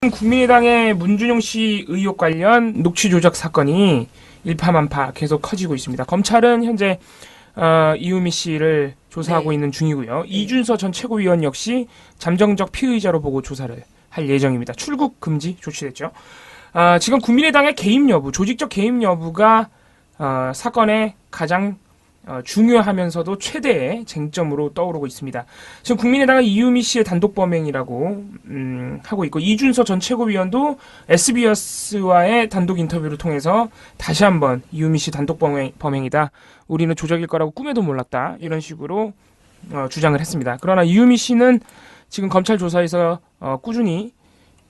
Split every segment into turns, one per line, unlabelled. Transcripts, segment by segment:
국민의당의 문준용 씨 의혹 관련 녹취 조작 사건이 일파만파 계속 커지고 있습니다. 검찰은 현재 이유미 씨를 조사하고 있는 중이고요. 이준서 전 최고위원 역시 잠정적 피의자로 보고 조사를 할 예정입니다. 출국 금지 조치됐죠. 지금 국민의당의 개입 여부, 조직적 개입 여부가 사건의 가장 중요하면서도 최대의 쟁점으로 떠오르고 있습니다. 지금 국민의당은 이유미 씨의 단독 범행이라고 하고 있고, 이준서 전 최고위원도 SBS와의 단독 인터뷰를 통해서 다시 한번 이유미 씨 단독 범행이다, 우리는 조작일 거라고 꿈에도 몰랐다, 이런 식으로 주장을 했습니다. 그러나 이유미 씨는 지금 검찰 조사에서 꾸준히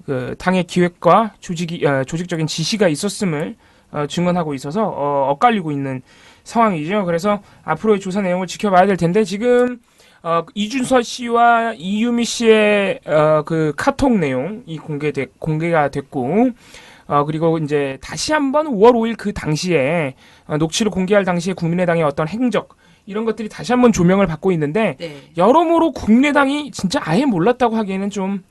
그 당의 기획과 조직적인 지시가 있었음을 증언하고 있어서 엇갈리고 있는 상황이죠. 그래서 앞으로의 조사 내용을 지켜봐야 될 텐데, 지금 이준서 씨와 이유미 씨의 그 카톡 내용이 공개가 됐고, 그리고 이제 다시 한번 5월 5일 그 당시에 녹취를 공개할 당시에 국민의당의 어떤 행적, 이런 것들이 다시 한번 조명을 받고 있는데, 여러모로 국민의당이 진짜 아예 몰랐다고 하기에는 좀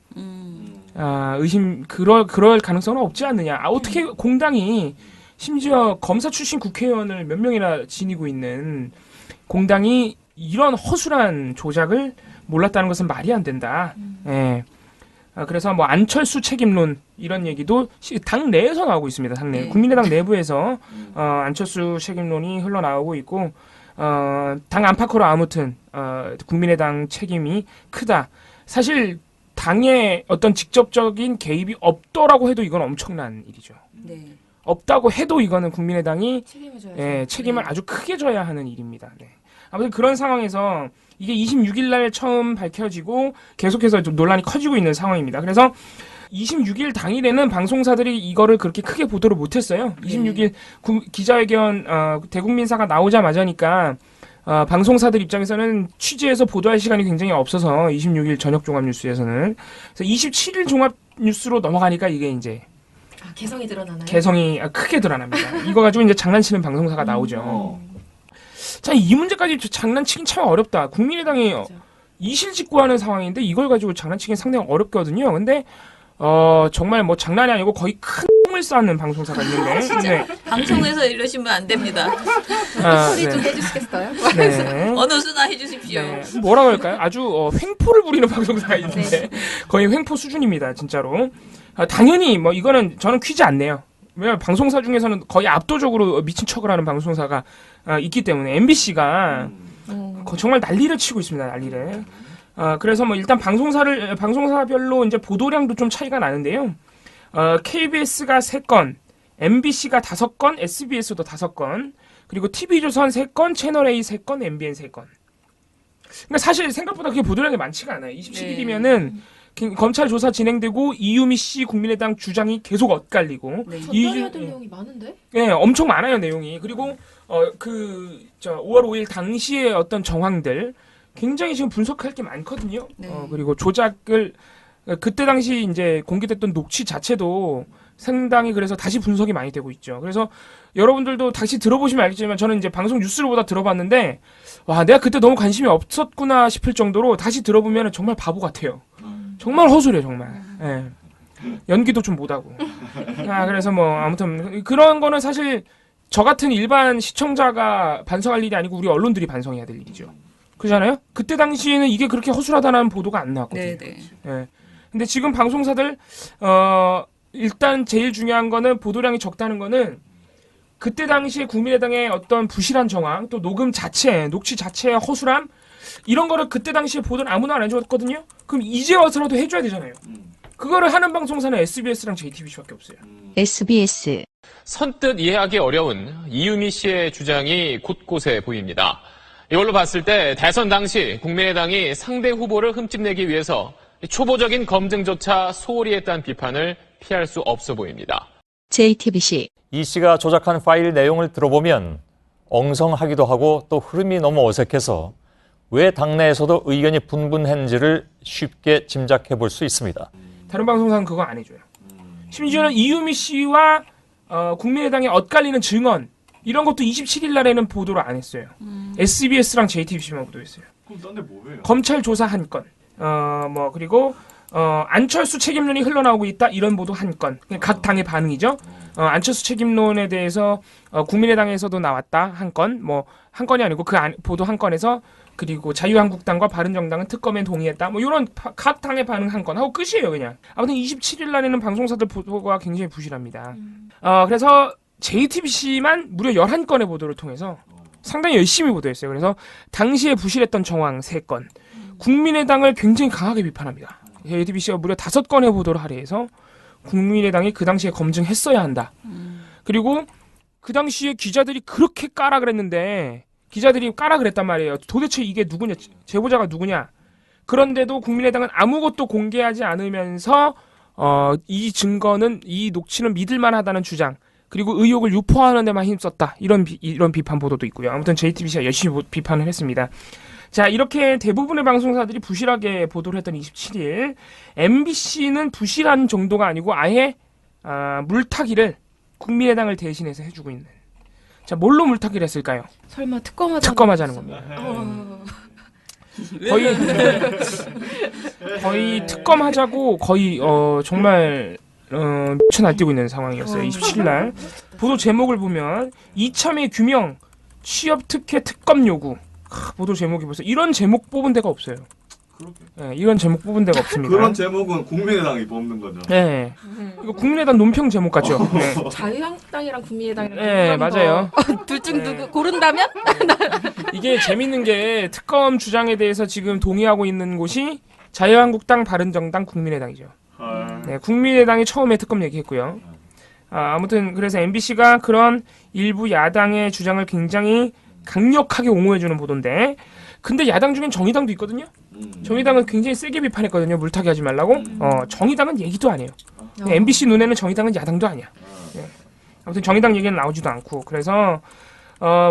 그럴 가능성은 없지 않느냐. 어떻게 공당이, 심지어 검사 출신 국회의원을 몇 명이나 지니고 있는 공당이 이런 허술한 조작을 몰랐다는 것은 말이 안 된다. 예. 그래서 뭐 안철수 책임론, 이런 얘기도 당 내에서 나오고 있습니다. 당 내. 국민의당 내부에서 안철수 책임론이 흘러나오고 있고, 당 안팎으로 아무튼 국민의당 책임이 크다. 사실 당의 어떤 직접적인 개입이 없더라고 해도 이건 엄청난 일이죠.
네.
없다고 해도 이거는 국민의당이 책임을
네.
아주 크게 져야 하는 일입니다. 네. 아무튼 그런 상황에서 이게 26일 날 처음 밝혀지고 계속해서 좀 논란이 커지고 있는 상황입니다. 그래서 26일 당일에는 방송사들이 이거를 그렇게 크게 보도를 못했어요. 26일 기자회견 대국민사가 나오자마자니까 방송사들 입장에서는 취재해서 보도할 시간이 굉장히 없어서 26일 저녁 종합뉴스에서는, 그래서 27일 종합뉴스로 넘어가니까 이게 이제
개성이 드러나나요?
개성이 크게 드러납니다. 이거 가지고 이제 장난치는 방송사가 나오죠. 자, 이 문제까지 장난치긴 참 어렵다. 국민의당이 이실직고하는 상황인데 이걸 가지고 장난치긴 상당히 어렵거든요. 근데 정말 뭐 장난이 아니고 거의 큰 을 쌓는 방송사가 있는데,
진짜 방송에서 이러시면 안 됩니다.
소리 좀 해주시겠어요?
네.
어느 수나 해주십시오.
네. 뭐라 그럴까요? 아주 횡포를 부리는 방송사가 있는데 거의 횡포 수준입니다, 진짜로. 당연히 뭐 이거는 저는 퀴즈 안 내요. 왜냐면 방송사 중에서는 거의 압도적으로 미친 척을 하는 방송사가 있기 때문에, MBC가 정말 난리를 치고 있습니다, 난리를. 그래서 뭐 일단 방송사별로 이제 보도량도 좀 차이가 나는데요. KBS가 3건, MBC가 5건, SBS도 5건, 그리고 TV조선 3건, 채널A 3건, MBN 3건. 그러니까 사실 생각보다 그게 보도량이 많지가 않아요. 27일이면은 검찰 조사 진행되고 이유미 씨 국민의당 주장이 계속 엇갈리고.
전달해야 될 내용이 많은데?
네, 엄청 많아요, 내용이. 그리고 5월 5일 당시의 어떤 정황들 굉장히 지금 분석할 게 많거든요. 그리고 조작을 그때 당시 이제 공개됐던 녹취 자체도 상당히, 그래서 다시 분석이 많이 되고 있죠. 그래서 여러분들도 다시 들어보시면 알겠지만, 저는 이제 방송 뉴스를 보다 들어봤는데, 와, 내가 그때 너무 관심이 없었구나 싶을 정도로 다시 들어보면 정말 바보 같아요. 정말 허술해, 정말. 예. 연기도 좀 못하고. 그래서 뭐 아무튼 그런 거는 사실 저 같은 일반 시청자가 반성할 일이 아니고 우리 언론들이 반성해야 될 일이죠. 그렇잖아요? 그때 당시에는 이게 그렇게 허술하다는 보도가 안 나왔거든요. 예. 근데 지금 방송사들 일단 제일 중요한 거는, 보도량이 적다는 거는 그때 당시에 국민의당의 어떤 부실한 정황, 또 녹취 자체의 허술함, 이런 거를 그때 당시에 보도는 아무나 안 해줬거든요. 그럼 이제 와서라도 해줘야 되잖아요. 그거를 하는 방송사는 SBS랑 JTBC밖에 없어요.
SBS.
선뜻 이해하기 어려운 이유미 씨의 주장이 곳곳에 보입니다. 이걸로 봤을 때 대선 당시 국민의당이 상대 후보를 흠집내기 위해서 초보적인 검증조차 소홀히 했다는 비판을 피할 수 없어 보입니다.
JTBC.
이 씨가 조작한 파일 내용을 들어보면 엉성하기도 하고 또 흐름이 너무 어색해서 왜 당내에서도 의견이 분분했는지를 쉽게 짐작해 볼 수 있습니다.
다른 방송사는 그거 안 해줘요. 심지어는 이유미 씨와 국민의당의 엇갈리는 증언, 이런 것도 27일 날에는 보도를 안 했어요. SBS랑 JTBC만 보도했어요.
그럼 딴 데 뭐해요?
검찰 조사 한 건. 그리고 안철수 책임론이 흘러나오고 있다 이런 보도 한 건. 각 당의 반응이죠. 안철수 책임론에 대해서 국민의당에서도 나왔다 한 건. 뭐 한 건이 아니고 보도 한 건에서 그리고 자유한국당과 바른정당은 특검에 동의했다. 뭐 이런 각 당의 반응 한 건 하고 끝이에요 그냥. 아무튼 27일 날에는 방송사들 보도가 굉장히 부실합니다. 그래서 JTBC만 무려 11건의 보도를 통해서 상당히 열심히 보도했어요. 그래서 당시에 부실했던 정황 3건. 국민의당을 굉장히 강하게 비판합니다. JTBC가 무려 5건의 보도를 할애해서 국민의당이 그 당시에 검증했어야 한다. 그리고 그 당시에 기자들이 그렇게 까라 그랬는데 기자들이 까라 그랬단 말이에요. 도대체 이게 누구냐? 제보자가 누구냐? 그런데도 국민의당은 아무것도 공개하지 않으면서 이 증거는 이 녹취는 믿을만하다는 주장 그리고 의혹을 유포하는 데만 힘썼다. 이런 비판 보도도 있고요. 아무튼 JTBC가 열심히 비판을 했습니다. 자, 이렇게 대부분의 방송사들이 부실하게 보도를 했던 27일 MBC는 부실한 정도가 아니고 아예 물타기를 국민의당을 대신해서 해주고 있는. 자, 뭘로 물타기를 했을까요?
설마
특검하자는 겁니다. 거의 특검하자고 거의 정말 미쳐 날뛰고 있는 상황이었어요. 27일 날 보도 제목을 보면 이참에 규명 취업 특혜 특검 요구. 보도 제목이 벌써 이런 제목 뽑은 데가 없어요. 네, 이런 제목 뽑은 데가 없습니다.
그런 제목은 국민의당이 뽑는 거죠.
네, 이거 국민의당 논평 제목 같죠. 네,
자유한국당이랑 국민의당이랑
네 맞아요.
둘 중 누구 고른다면?
이게 재밌는 게 특검 주장에 대해서 지금 동의하고 있는 곳이 자유한국당, 바른정당, 국민의당이죠. 네, 국민의당이 처음에 특검 얘기했고요. 아무튼 그래서 MBC가 그런 일부 야당의 주장을 굉장히 강력하게 옹호해주는 보도인데 근데 야당 중엔 정의당도 있거든요. 정의당은 굉장히 세게 비판했거든요. 물타기 하지 말라고. 정의당은 얘기도 안 해요. MBC 눈에는 정의당은 야당도 아니야. 네. 아무튼 정의당 얘기는 나오지도 않고 그래서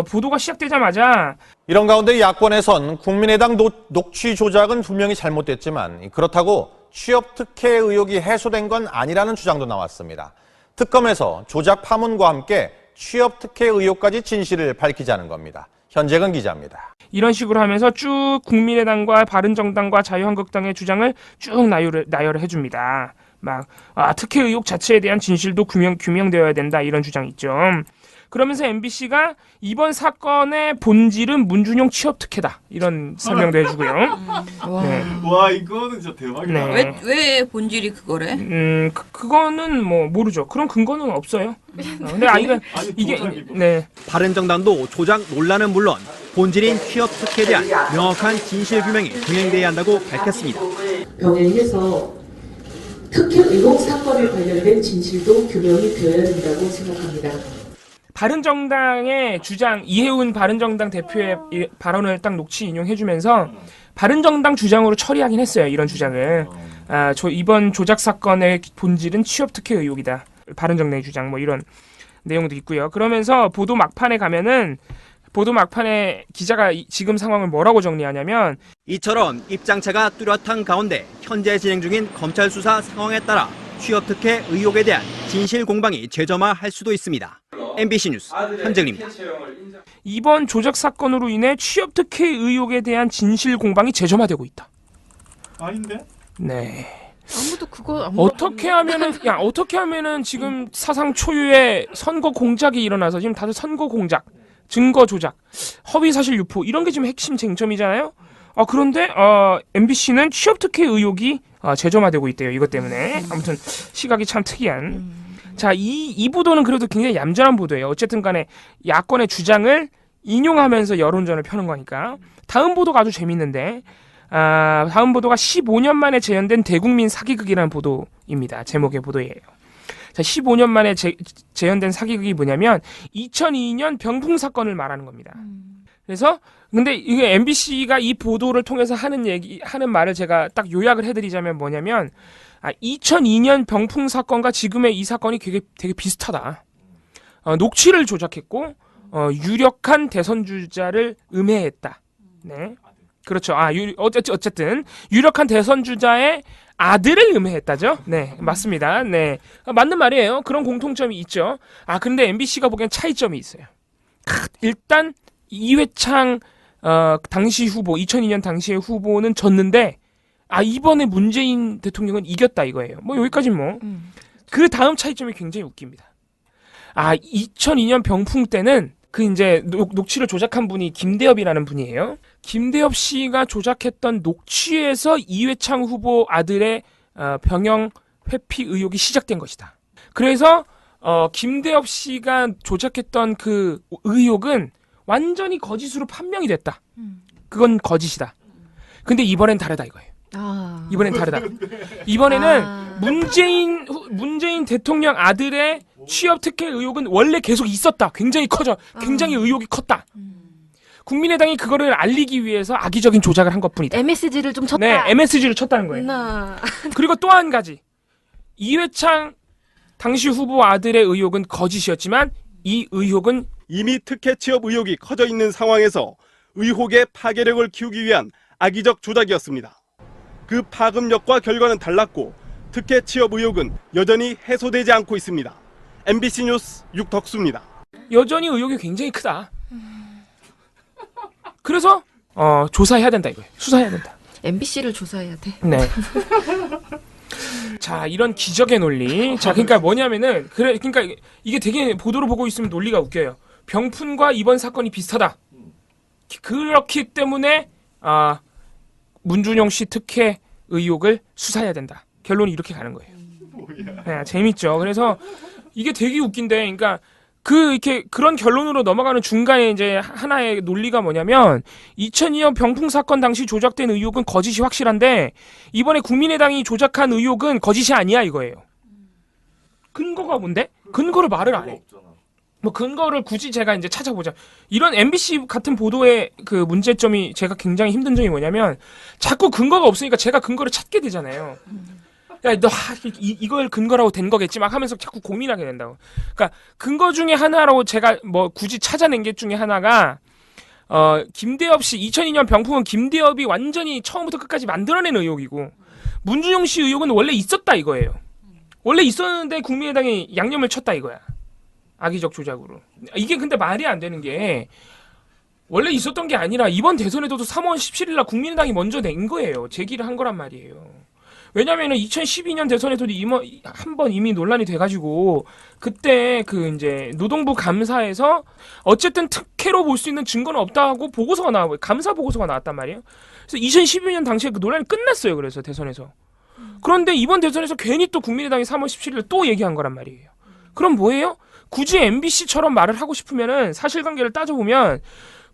보도가 시작되자마자
이런 가운데 야권에선 국민의당 녹취 조작은 분명히 잘못됐지만 그렇다고 취업 특혜 의혹이 해소된 건 아니라는 주장도 나왔습니다. 특검에서 조작 파문과 함께 취업 특혜 의혹까지 진실을 밝히자는 겁니다. 현재근 기자입니다.
이런 식으로 하면서 쭉 국민의당과 바른정당과 자유한국당의 주장을 쭉 나열을 해줍니다. 막 특혜 의혹 자체에 대한 진실도 규명되어야 된다 이런 주장 있죠. 그러면서 MBC가 이번 사건의 본질은 문준용 취업 특혜다 이런 설명도 해주고요. 네.
와 이거는 진짜 대박이다.
네.
왜 본질이 그거래?
그거는 뭐 모르죠. 그런 근거는 없어요. 근데 이게 네.
바른정당도 조작 논란은 물론 본질인 취업 특혜에 대한 명확한 진실 규명이 병행돼야 한다고 밝혔습니다.
병행해서 특혜 의혹 사건에 관련된 진실도 규명이 되어야 된다고 생각합니다.
바른정당의 주장 이해운 바른정당 대표의 발언을 딱 녹취 인용해주면서 바른정당 주장으로 처리하긴 했어요. 이런 주장을 이번 조작 사건의 본질은 취업 특혜 의혹이다. 바른정당의 주장 뭐 이런 내용도 있고요. 그러면서 보도 막판에 가면은 보도 막판에 기자가 지금 상황을 뭐라고 정리하냐면
이처럼 입장차가 뚜렷한 가운데 현재 진행 중인 검찰 수사 상황에 따라 취업 특혜 의혹에 대한 진실 공방이 재점화할 수도 있습니다. MBC 뉴스 현정입니다.
이번 조작 사건으로 인해 취업 특혜 의혹에 대한 진실 공방이 재점화되고 있다.
아닌데?
네.
아무도 그거
어떻게 하면은 지금 사상 초유의 선거 공작이 일어나서 지금 다들 선거 공작, 증거 조작, 허위 사실 유포 이런 게 지금 핵심 쟁점이잖아요. 그런데 MBC는 취업 특혜 의혹이 재점화되고 있대요. 이것 때문에. 아무튼 시각이 참 특이한. 자, 이 보도는 그래도 굉장히 얌전한 보도예요. 어쨌든 간에 야권의 주장을 인용하면서 여론전을 펴는 거니까. 다음 보도가 아주 재밌는데 다음 보도가 15년 만에 재현된 대국민 사기극이라는 보도입니다. 제목의 보도예요. 자, 15년 만에 재현된 사기극이 뭐냐면 2002년 병풍 사건을 말하는 겁니다. 그래서 근데 이게 MBC가 이 보도를 통해서 하는 말을 제가 딱 요약을 해드리자면 뭐냐면 2002년 병풍 사건과 지금의 이 사건이 되게 비슷하다. 녹취를 조작했고 유력한 대선 주자를 음해했다. 네, 그렇죠. 어쨌든 유력한 대선 주자의 아들을 음해했다죠. 네, 맞습니다. 네, 맞는 말이에요. 그런 공통점이 있죠. 근데 MBC가 보기엔 차이점이 있어요. 일단 이회창 당시 후보 2002년 당시의 후보는 졌는데 아 이번에 문재인 대통령은 이겼다 이거예요. 뭐 여기까지는 뭐. 그 다음 차이점이 굉장히 웃깁니다. 아 2002년 병풍 때는 그 이제 녹취를 조작한 분이 김대엽이라는 분이에요. 김대엽 씨가 조작했던 녹취에서 이회창 후보 아들의 병영 회피 의혹이 시작된 것이다. 그래서 김대엽 씨가 조작했던 그 의혹은 완전히 거짓으로 판명이 됐다. 그건 거짓이다. 근데 이번엔 다르다 이거예요. 이번엔 다르다. 이번에는 문재인 대통령 아들의 취업 특혜 의혹은 원래 계속 있었다. 굉장히 의혹이 컸다. 국민의당이 그거를 알리기 위해서 악의적인 조작을 한 것뿐이다.
MSG를 좀 쳤다.
네, MSG를 쳤다는 거예요. 그리고 또 한 가지. 이회창 당시 후보 아들의 의혹은 거짓이었지만 이 의혹은
이미 특혜 취업 의혹이 커져 있는 상황에서 의혹의 파괴력을 키우기 위한 악의적 조작이었습니다. 그 파급력과 결과는 달랐고 특혜 취업 의혹은 여전히 해소되지 않고 있습니다. MBC 뉴스 육덕수입니다.
여전히 의혹이 굉장히 크다. 그래서 조사해야 된다 이거예요. 수사해야 된다.
MBC를 조사해야 돼.
네. 자, 이런 기적의 논리. 자, 그러니까 뭐냐면은 그러니까 이게 되게 보도를 보고 있으면 논리가 웃겨요. 병풍과 이번 사건이 비슷하다. 그렇기 때문에 문준용 씨 특혜 의혹을 수사해야 된다. 결론이 이렇게 가는 거예요. 네, 재밌죠. 그래서 이게 되게 웃긴데, 그러니까 이렇게 그런 결론으로 넘어가는 중간에 이제 하나의 논리가 뭐냐면 2002년 병풍 사건 당시 조작된 의혹은 거짓이 확실한데 이번에 국민의당이 조작한 의혹은 거짓이 아니야 이거예요. 근거가 뭔데? 근거를 말을 안 해. 뭐 근거를 굳이 제가 이제 찾아보자. 이런 MBC 같은 보도의 그 문제점이 제가 굉장히 힘든 점이 뭐냐면 자꾸 근거가 없으니까 제가 근거를 찾게 되잖아요. 야, 너 이걸 근거라고 된 거겠지 막 하면서 자꾸 고민하게 된다고. 그러니까 근거 중에 하나라고 제가 뭐 굳이 찾아낸 게 중에 하나가 김대엽 씨 2002년 병풍은 김대엽이 완전히 처음부터 끝까지 만들어낸 의혹이고 문준용 씨 의혹은 원래 있었다 이거예요. 원래 있었는데 국민의당이 양념을 쳤다 이거야. 악의적 조작으로. 이게 근데 말이 안 되는 게 원래 있었던 게 아니라 이번 대선에도 3월 17일 날 국민의당이 먼저 낸 거예요. 제기를 한 거란 말이에요. 왜냐면은 2012년 대선에서도 한 번 이미 논란이 돼가지고 그때 그 이제 노동부 감사에서 어쨌든 특혜로 볼 수 있는 증거는 없다고 보고서가 나오고 감사 보고서가 나왔단 말이에요. 그래서 2012년 당시에 그 논란이 끝났어요. 그래서 대선에서. 그런데 이번 대선에서 괜히 또 국민의당이 3월 17일 또 얘기한 거란 말이에요. 그럼 뭐예요? 굳이 MBC처럼 말을 하고 싶으면은 사실관계를 따져보면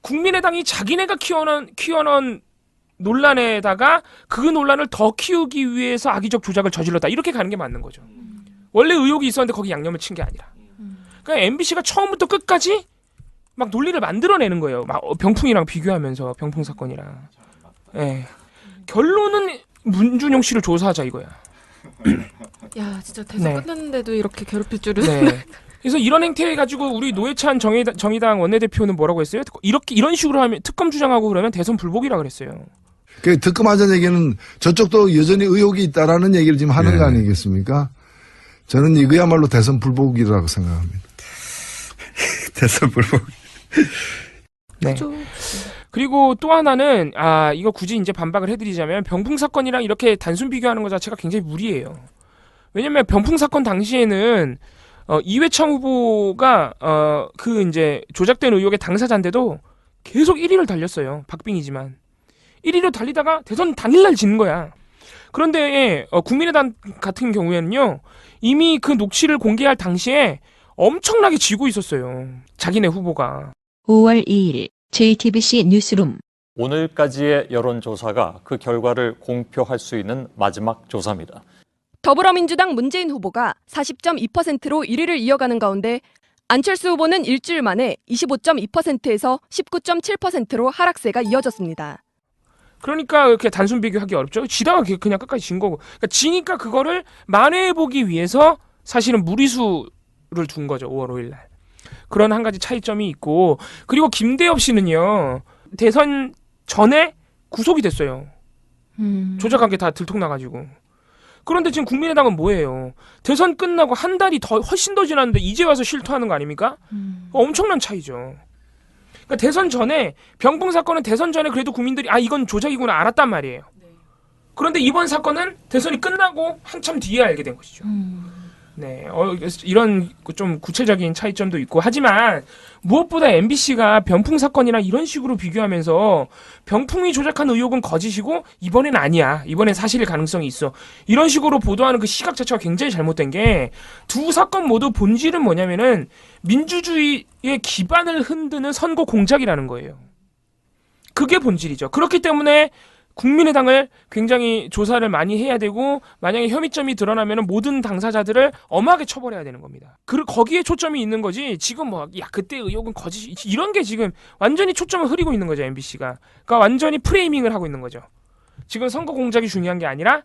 국민의당이 자기네가 키워놓은 논란에다가 그 논란을 더 키우기 위해서 악의적 조작을 저질렀다. 이렇게 가는 게 맞는 거죠. 원래 의혹이 있었는데 거기 양념을 친 게 아니라. 그러니까 MBC가 처음부터 끝까지 막 논리를 만들어내는 거예요. 막 병풍이랑 비교하면서 병풍 사건이랑. 예. 결론은 문준용 씨를 조사하자 이거야.
야, 진짜 대선 끝났는데도 이렇게 괴롭힐 줄은.
네. 그래서 이런 행태 가지고 우리 노회찬 정의당 원내대표는 뭐라고 했어요? 이런 식으로 하면 특검 주장하고 그러면 대선 불복이라 그랬어요.
그 특검하자는 얘기는 저쪽도 여전히 의혹이 있다라는 얘기를 지금 하는 거 아니겠습니까? 저는 이거야말로 대선 불복이라고 생각합니다.
대선 불복.
네. 그리고 또 하나는 이거 굳이 이제 반박을 해드리자면 병풍 사건이랑 이렇게 단순 비교하는 것 자체가 굉장히 무리예요. 왜냐면 병풍 사건 당시에는 이회창 후보가 그 이제 조작된 의혹의 당사자인데도 계속 1위를 달렸어요. 박빙이지만 1위로 달리다가 대선 당일날 지는 거야. 그런데 국민의당 같은 경우에는요 이미 그 녹취를 공개할 당시에 엄청나게 지고 있었어요. 자기네 후보가.
5월 2일 JTBC 뉴스룸.
오늘까지의 여론조사가 그 결과를 공표할 수 있는 마지막 조사입니다.
더불어민주당 문재인 후보가 40.2%로 1위를 이어가는 가운데 안철수 후보는 일주일 만에 25.2%에서 19.7%로 하락세가 이어졌습니다.
그러니까 이렇게 단순 비교하기 어렵죠. 지다가 그냥 끝까지 진 거고. 그러니까 지니까 그거를 만회해보기 위해서 사실은 무리수를 둔 거죠. 5월 5일 날. 그런 한 가지 차이점이 있고 그리고 김대엽 씨는요. 대선 전에 구속이 됐어요. 조작한 게 다 들통나가지고. 그런데 지금 국민의당은 뭐예요? 대선 끝나고 한 달이 훨씬 더 지났는데 이제 와서 실토하는 거 아닙니까? 엄청난 차이죠. 그러니까 대선 전에 병풍 사건은 대선 전에 그래도 국민들이 이건 조작이구나 알았단 말이에요. 그런데 이번 사건은 대선이 끝나고 한참 뒤에 알게 된 것이죠. 네, 이런 좀 구체적인 차이점도 있고 하지만 무엇보다 MBC가 병풍 사건이랑 이런 식으로 비교하면서 병풍이 조작한 의혹은 거짓이고 이번엔 아니야. 이번엔 사실일 가능성이 있어. 이런 식으로 보도하는 그 시각 자체가 굉장히 잘못된 게 두 사건 모두 본질은 뭐냐면은 민주주의의 기반을 흔드는 선거 공작이라는 거예요. 그게 본질이죠. 그렇기 때문에 국민의당을 굉장히 조사를 많이 해야 되고 만약에 혐의점이 드러나면 모든 당사자들을 엄하게 처벌해야 되는 겁니다. 거기에 초점이 있는 거지 지금 그때 의혹은 거짓 이런 게 지금 완전히 초점을 흐리고 있는 거죠. MBC가. 그러니까 완전히 프레이밍을 하고 있는 거죠. 지금 선거 공작이 중요한 게 아니라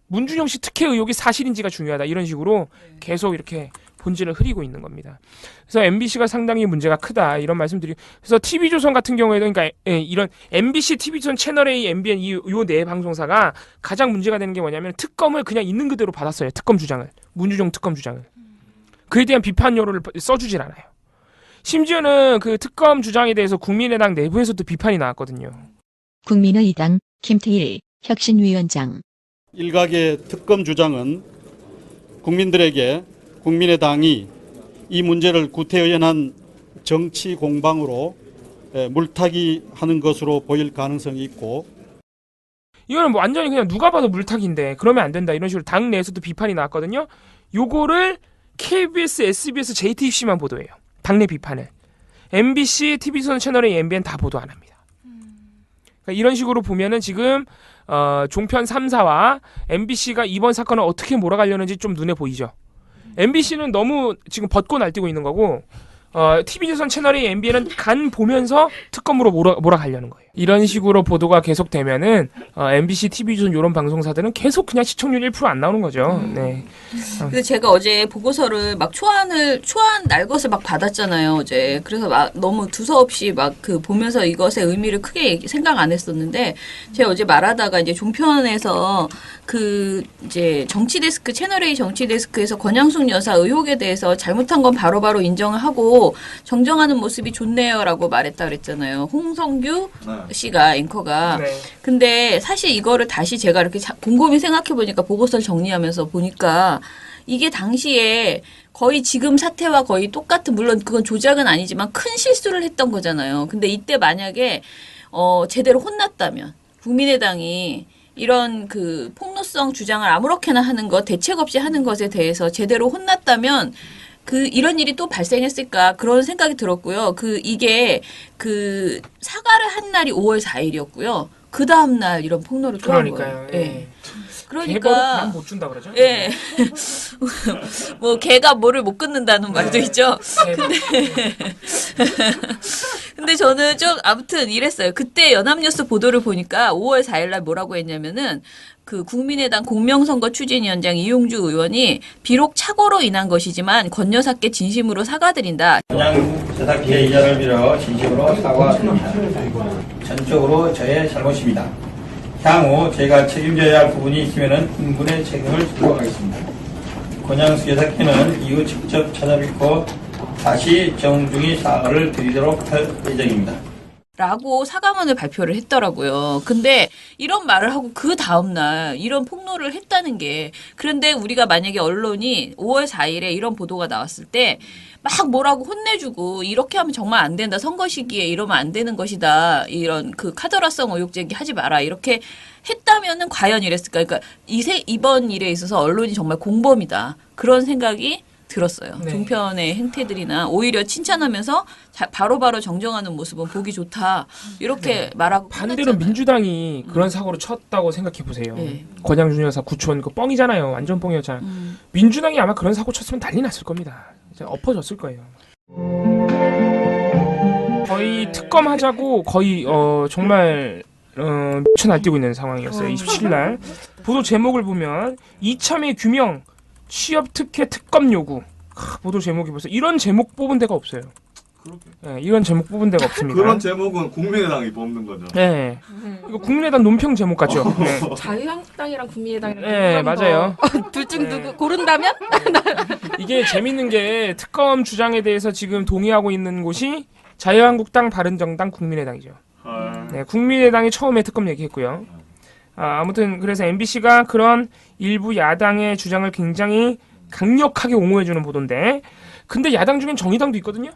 문준용 씨 특혜 의혹이 사실인지가 중요하다. 이런 식으로 계속 이렇게 본질을 흐리고 있는 겁니다. 그래서 MBC가 상당히 문제가 크다 이런 말씀드리고 그래서 TV조선 같은 경우에도 그러니까 이런 MBC, TV조선, 채널A, MBN 요 네 방송사가 가장 문제가 되는 게 뭐냐면 특검을 그냥 있는 그대로 받았어요. 특검 주장을. 문준용 특검 주장을. 그에 대한 비판 여론을 써주질 않아요. 심지어는 그 특검 주장에 대해서 국민의당 내부에서도 비판이 나왔거든요.
국민의당 김태일 혁신위원장.
일각의 특검 주장은 국민들에게 국민의당이 이 문제를 구태의연한 정치 공방으로 물타기 하는 것으로 보일 가능성이 있고
이거는 뭐 완전히 그냥 누가 봐도 물타기인데 그러면 안 된다 이런 식으로 당 내에서도 비판이 나왔거든요. 요거를 KBS, SBS, JTBC만 보도해요. 당내 비판을. MBC, TV조선 채널A, MBN 다 보도 안 합니다. 그러니까 이런 식으로 보면은 지금 종편 3사와 MBC가 이번 사건을 어떻게 몰아가려는지 좀 눈에 보이죠. MBC는 너무 지금 벗고 날뛰고 있는 거고 TV조선 채널A, MBN은 간 보면서 특검으로 몰아가려는 거예요. 이런 식으로 보도가 계속되면은 MBC, TV조선 이런 방송사들은 계속 그냥 시청률 1% 안 나오는 거죠. 네.
근데 제가 어제 보고서를 막 초안 날 것을 막 받았잖아요, 어제. 그래서 막 너무 두서없이 막 그 보면서 이것의 의미를 크게 생각 안 했었는데 제가 어제 말하다가 이제 종편에서 그 이제 정치데스크 채널A 정치데스크에서 권양숙 여사 의혹에 대해서 잘못한 건 바로바로 인정을 하고 정정하는 모습이 좋네요라고 말했다 그랬잖아요. 홍성규 씨가 앵커가.
네.
근데 사실 이거를 다시 제가 이렇게 곰곰이 생각해 보니까 보고서를 정리하면서 보니까 이게 당시에 거의 지금 사태와 거의 똑같은 물론 그건 조작은 아니지만 큰 실수를 했던 거잖아요. 근데 이때 만약에 제대로 혼났다면 국민의당이 이런 그 폭로성 주장을 아무렇게나 하는 것 대책 없이 하는 것에 대해서 제대로 혼났다면 이런 일이 또 발생했을까 그런 생각이 들었고요. 이게 사과를 한 날이 5월 4일이었고요. 그 다음 날 이런 폭로를 또 한 거예요. 예. 그러니까
못 준다 그러죠?
예. 뭐 개가 뭐를 못 끊는다는 말도 있죠. 근데 저는 좀 아무튼 이랬어요. 그때 연합뉴스 보도를 보니까 5월 4일 날 뭐라고 했냐면은 그 국민의당 공명선거 추진위원장 이용주 의원이 비록 착오로 인한 것이지만 권 여사께 진심으로 사과드린다.
그냥 제작기의 이자를 빌어 진심으로 사과드립니다. 전적으로 저의 잘못입니다. 향후 제가 책임져야 할 부분이 있으면 인분의 책임을 지도록 하겠습니다. 권양숙 여사께는 이후 직접 찾아뵙고 다시 정중히 사과를 드리도록 할 예정입니다.
라고 사과문을 발표를 했더라고요. 근데 이런 말을 하고 그 다음날 이런 폭로를 했다는 게 그런데 우리가 만약에 언론이 5월 4일에 이런 보도가 나왔을 때 막 뭐라고 혼내주고 이렇게 하면 정말 안 된다. 선거 시기에 이러면 안 되는 것이다. 이런 그 카더라성 의혹 제기하지 마라. 이렇게 했다면은 과연 이랬을까. 그러니까 이번 일에 있어서 언론이 정말 공범이다. 그런 생각이 들었어요.
네.
종편의 행태들이나 오히려 칭찬하면서 바로바로 정정하는 모습은 보기 좋다. 이렇게 말하고
반대로
끝났잖아요.
민주당이 그런 사고를 쳤다고 생각해 보세요. 권양준 여사 구촌 그 뻥이잖아요. 완전 뻥이었잖아. 민주당이 아마 그런 사고 쳤으면 난리 났을 겁니다. 진짜 엎어졌을 거예요. 거의 특검하자고 거의 정말 미쳐 날뛰고 있는 상황이었어요. 27일 날 보도 제목을 보면 이참에 규명 취업 특혜 특검 요구. 보도 제목이 벌써 이런 제목 뽑은 데가 없어요. 네, 이런 제목 뽑은 데가 없습니다.
그런 제목은 국민의당이 뽑는 거죠.
네, 이거 국민의당 논평 제목 같죠. 네.
자유한국당이랑 국민의당이랑
네, 맞아요.
둘 중 누구 고른다면?
이게 재밌는 게 특검 주장에 대해서 지금 동의하고 있는 곳이 자유한국당, 바른정당, 국민의당이죠. 네, 국민의당이 처음에 특검 얘기했고요. 아무튼 그래서 MBC가 그런 일부 야당의 주장을 굉장히 강력하게 옹호해주는 보도인데, 근데 야당 중엔 정의당도 있거든요.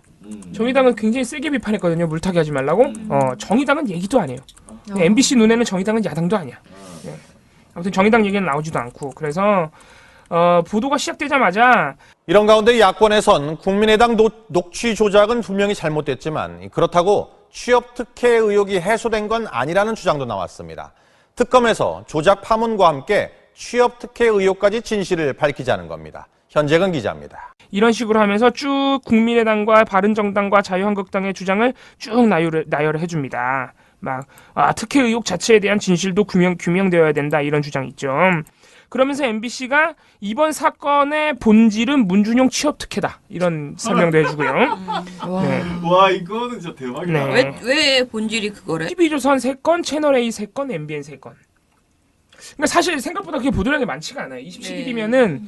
정의당은 굉장히 세게 비판했거든요. 물타기 하지 말라고. 정의당은 얘기도 안 해요. MBC 눈에는 정의당은 야당도 아니야. 네. 아무튼 정의당 얘기는 나오지도 않고, 그래서 보도가 시작되자마자
이런 가운데 야권에선 국민의당 녹취 조작은 분명히 잘못됐지만 그렇다고 취업 특혜 의혹이 해소된 건 아니라는 주장도 나왔습니다. 특검에서 조작 파문과 함께 취업 특혜 의혹까지 진실을 밝히자는 겁니다. 현재근 기자입니다.
이런 식으로 하면서 쭉 국민의당과 바른정당과 자유한국당의 주장을 쭉 나열을 해줍니다. 특혜 의혹 자체에 대한 진실도 규명되어야 된다, 이런 주장이 있죠. 그러면서 MBC가 이번 사건의 본질은 문준용 취업 특혜다, 이런 설명도 해주고요. 네.
와, 이거는 진짜 대박이다.
네.
왜 본질이 그거래?
TV조선 3건, 채널A 3건, MBN 3건. 그러니까 사실 생각보다 그게 보도량이 많지가 않아요. 27일이면은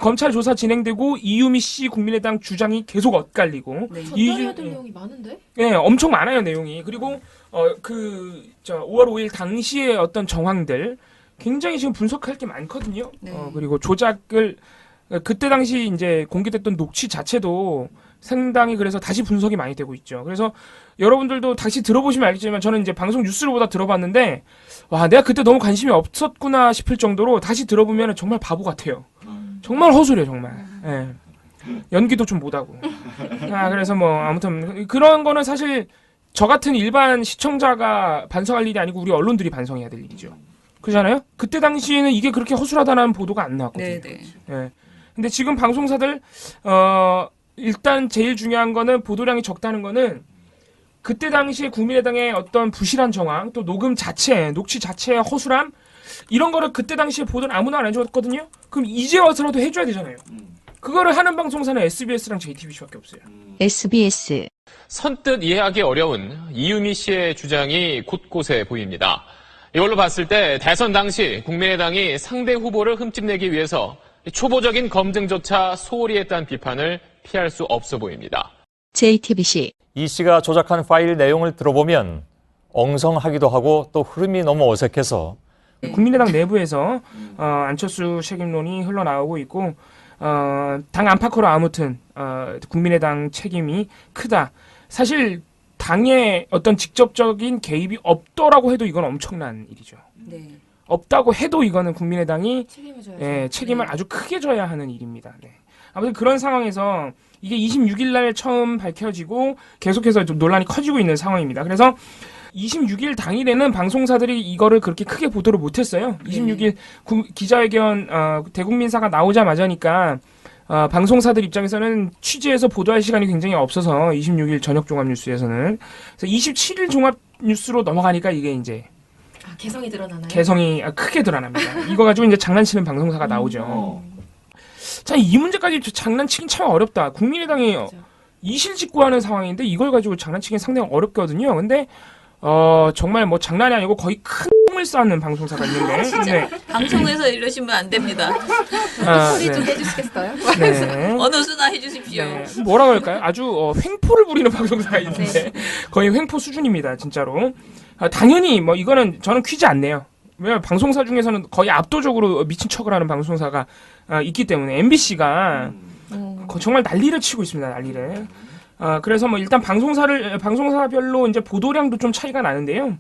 검찰 조사 진행되고 이유미 씨 국민의당 주장이 계속 엇갈리고.
전달해야 될 내용이 많은데?
네, 엄청 많아요, 내용이. 그리고 5월 5일 당시의 어떤 정황들 굉장히 지금 분석할 게 많거든요. 그리고 조작을 그때 당시 이제 공개됐던 녹취 자체도 상당히 그래서 다시 분석이 많이 되고 있죠. 그래서 여러분들도 다시 들어보시면 알겠지만 저는 이제 방송 뉴스를 보다 들어봤는데, 와, 내가 그때 너무 관심이 없었구나 싶을 정도로 다시 들어보면 정말 바보 같아요. 정말 허술해요, 정말. 예. 연기도 좀 못하고. 그래서 아무튼 그런 거는 사실 저 같은 일반 시청자가 반성할 일이 아니고 우리 언론들이 반성해야 될 일이죠. 그렇잖아요? 그때 당시에는 이게 그렇게 허술하다는 보도가 안 나왔거든요. 예. 근데 지금 방송사들 일단 제일 중요한 거는 보도량이 적다는 거는 그때 당시에 국민의당의 어떤 부실한 정황, 또 녹음 자체, 녹취 자체의 허술함, 이런 거를 그때 당시에 보도는 아무나 안 해줬거든요. 그럼 이제 와서라도 해줘야 되잖아요. 그거를 하는 방송사는 SBS랑 JTBC밖에 없어요.
SBS.
선뜻 이해하기 어려운 이유미 씨의 주장이 곳곳에 보입니다. 이걸로 봤을 때 대선 당시 국민의당이 상대 후보를 흠집내기 위해서 초보적인 검증조차 소홀히 했다는 비판을 피할 수 없어 보입니다.
JTBC.
이 씨가 조작한 파일 내용을 들어보면 엉성하기도 하고 또 흐름이 너무 어색해서
국민의당 내부에서 안철수 책임론이 흘러나오고 있고, 당 안팎으로 아무튼 국민의당 책임이 크다. 사실 당의 어떤 직접적인 개입이 없더라고 해도 이건 엄청난 일이죠. 없다고 해도 이거는 국민의당이 책임을 아주 크게 져야 하는 일입니다. 네. 아무튼 그런 상황에서 이게 26일 날 처음 밝혀지고 계속해서 좀 논란이 커지고 있는 상황입니다. 그래서 26일 당일에는 방송사들이 이거를 그렇게 크게 보도를 못했어요. 26일 기자회견 대국민사가 나오자마자니까 방송사들 입장에서는 취재해서 보도할 시간이 굉장히 없어서 26일 저녁 종합뉴스에서는 그래서 27일 종합뉴스로 넘어가니까 이게 이제
개성이 드러나나요?
개성이 크게 드러납니다. 이거 가지고 이제 장난치는 방송사가 나오죠. 자, 이 문제까지 장난치긴 참 어렵다. 국민의당이 이실직고하는 상황인데 이걸 가지고 장난치긴 상당히 어렵거든요. 근데 정말 장난이 아니고 거의 큰 을 쌓는 방송사가 있는데.
진짜 방송에서 이러시면 안 됩니다.
소리 좀 해주시겠어요?
네.
어느 수나 해주십시오.
네. 뭐라 그럴까요? 아주 횡포를 부리는 방송사가 있는데 거의 횡포 수준입니다, 진짜로. 당연히 이거는 저는 퀴즈 안 내요. 왜냐면 방송사 중에서는 거의 압도적으로 미친 척을 하는 방송사가 있기 때문에 MBC가 정말 난리를 치고 있습니다, 난리를. 그래서 일단 방송사별로 이제 보도량도 좀 차이가 나는데요.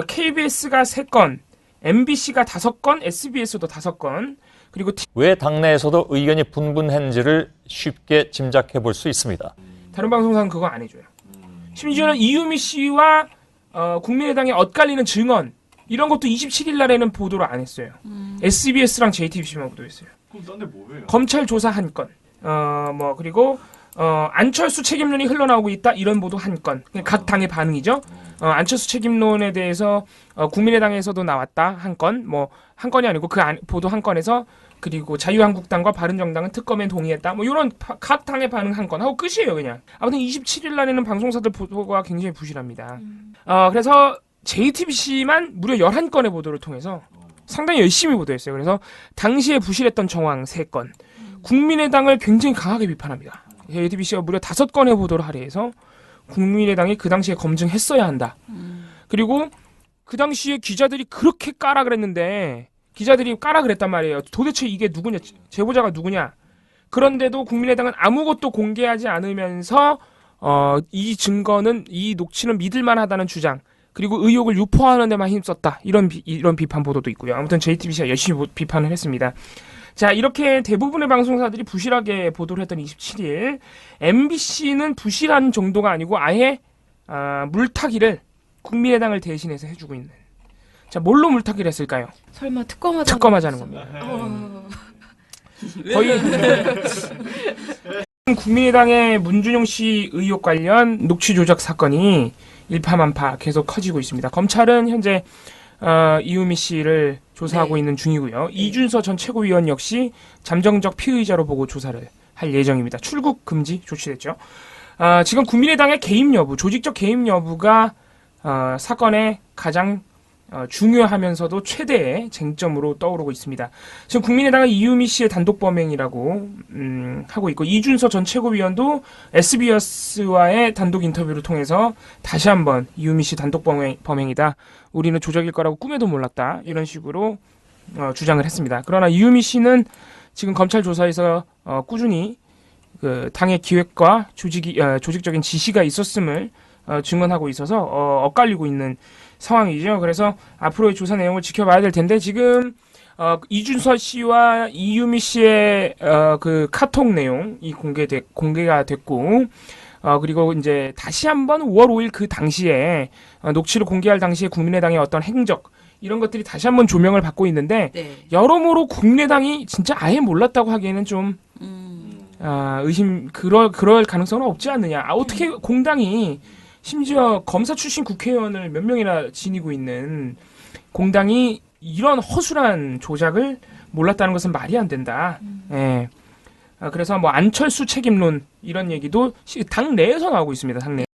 KBS가 3건, MBC가 5건, SBS도 5건, 그리고
왜 당내에서도 의견이 분분했는지를 쉽게 짐작해 볼 수 있습니다.
다른 방송사는 그거 안 해줘요. 심지어는 이유미 씨와 국민의당에 엇갈리는 증언, 이런 것도 27일 날에는 보도를 안 했어요. SBS랑 JTBC만 보도했어요.
그럼 딴 데 뭐해요?
검찰 조사 한 건, 그리고 안철수 책임론이 흘러나오고 있다, 이런 보도 한 건. 각 당의 반응이죠. 안철수 책임론에 대해서 국민의당에서도 나왔다 한 건, 한 건이 아니고 보도 한 건에서, 그리고 자유한국당과 바른정당은 특검에 동의했다, 이런 각 당의 반응 한 건 하고 끝이에요, 그냥. 아무튼 27일 날에는 방송사들 보도가 굉장히 부실합니다. 그래서 JTBC만 무려 11건의 보도를 통해서 상당히 열심히 보도했어요. 그래서 당시에 부실했던 정황 3건, 국민의당을 굉장히 강하게 비판합니다. JTBC가 무려 5건의 보도를 할애해서 국민의당이 그 당시에 검증했어야 한다. 그리고 그 당시에 기자들이 그렇게 까라 그랬는데 기자들이 까라 그랬단 말이에요. 도대체 이게 누구냐, 제보자가 누구냐. 그런데도 국민의당은 아무것도 공개하지 않으면서 이 증거는, 이 녹취는 믿을만하다는 주장, 그리고 의혹을 유포하는 데만 힘썼다, 이런 비판 보도도 있고요. 아무튼 JTBC가 열심히 비판을 했습니다. 자, 이렇게 대부분의 방송사들이 부실하게 보도를 했던 27일, MBC는 부실한 정도가 아니고 아예 물타기를 국민의당을 대신해서 해주고 있는. 자, 뭘로 물타기를 했을까요?
설마 특검하자는
특검하자는 겁니다. 거의 국민의당의 문준용 씨 의혹 관련 녹취 조작 사건이 일파만파 계속 커지고 있습니다. 검찰은 현재 이유미 씨를 조사하고 있는 중이고요. 이준서 전 최고위원 역시 잠정적 피의자로 보고 조사를 할 예정입니다. 출국 금지 조치됐죠. 지금 국민의당의 개입 여부, 조직적 개입 여부가 사건의 가장 중요하면서도 최대의 쟁점으로 떠오르고 있습니다. 지금 국민의당은 이유미 씨의 단독 범행이라고 하고 있고, 이준서 전 최고위원도 SBS와의 단독 인터뷰를 통해서 다시 한번 이유미 씨 단독 범행이다, 우리는 조작일 거라고 꿈에도 몰랐다, 이런 식으로 주장을 했습니다. 그러나 이유미 씨는 지금 검찰 조사에서 꾸준히 그 당의 기획과 조직적인 지시가 있었음을 증언하고 있어서 엇갈리고 있는 상황이죠. 그래서 앞으로의 조사 내용을 지켜봐야 될 텐데, 지금 이준서 씨와 이유미 씨의 그 카톡 내용이 공개가 됐고, 그리고 이제 다시 한번 5월 5일 그 당시에 녹취를 공개할 당시에 국민의당의 어떤 행적, 이런 것들이 다시 한번 조명을 받고 있는데, 여러모로 국민의당이 진짜 아예 몰랐다고 하기에는 좀 그럴 가능성은 없지 않느냐. 어떻게 공당이, 심지어 검사 출신 국회의원을 몇 명이나 지니고 있는 공당이 이런 허술한 조작을 몰랐다는 것은 말이 안 된다. 예. 그래서 뭐 안철수 책임론, 이런 얘기도 당 내에서 나오고 있습니다. 당 내.